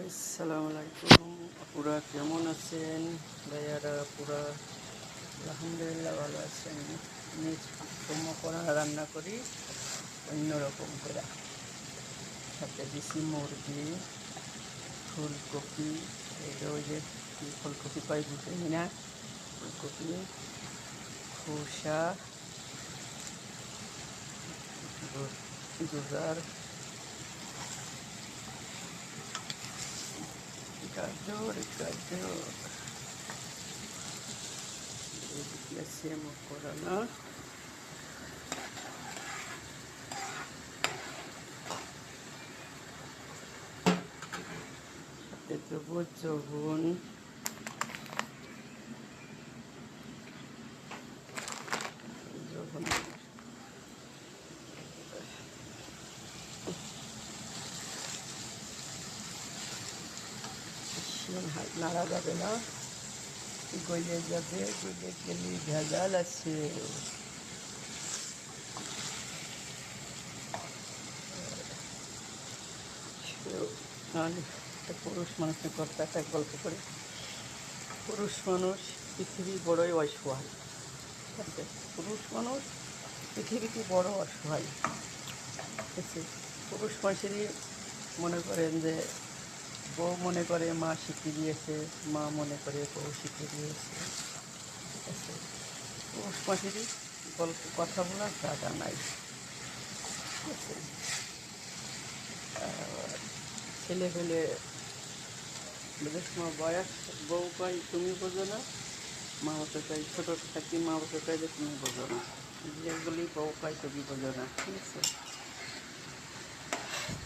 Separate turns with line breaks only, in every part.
আসসালামু আলাইকুম। আপুরা কেমন আছেন? ভাইয়ারা আপুরা আলহামদুলিল্লাহ ভালো আছেন। নিজ করা রান্না করি অন্যরকম করে। সাথে দিছি মুরগি, ফুলকপি, এটা ওই যে ফুলকপি পাই বুঝেনি না, ফুলকপি, খোসা, জুজার, গাজর গাজর এদিকে সেম করানো। দেবো যখন যখন নাড়া যাবে না, গলে যাবে, গলে গেলে ভেজাল আছে। পুরুষ মানুষের কথাটা গল্প করে, পুরুষ মানুষ পৃথিবী বড়ই অসহায়, ঠিক আছে? পুরুষ মানুষ পৃথিবীতে বড় অসহায়, ঠিক আছে? পুরুষ মানুষেরই মনে করেন যে বউ মনে করে মা শিখিয়ে দিয়েছে, মা মনে করে বউ শিখিয়ে দিয়েছে, ঠিক আছে? পুরুষ মানুষেরই গল্প কথা বলার জায়গা নাই, ঠিক আছে? ছেলে ফেলে বেশ সময় বয়স, বউ কয় তুমি বোঝো না, মা বাপে কয় ছোটো থাকি, মা বাপে কয় যে তুমি বোঝো না, যেগুলি বউ কয় তুমি বোঝো না, ঠিক আছে?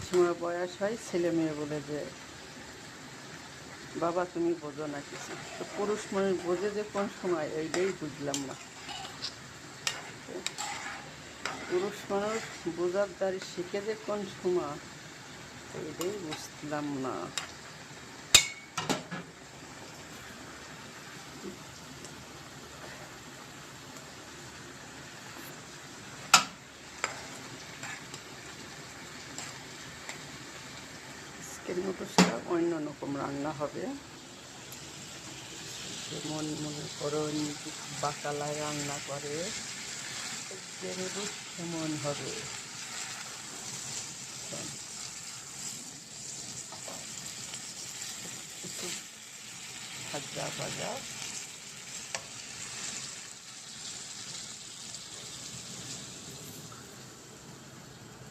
সময় বয়স হয়, ছেলে মেয়ে বলে যে বাবা তুমি বোঝো না কিছু। তো পুরুষ মানুষ বোঝে যে কোন সময়, এইটাই বুঝলাম না। পুরুষ মানুষ বোঝার দ্বারি শিখে যে কোন সময়, এইটাই বুঝলাম না। আজকের মতো সেটা অন্য রকম রান্না হবে, যেমন মনে করুন বাকালায় রান্না করে যেরকম কেমন হবে। একটু ভাজা ভাজা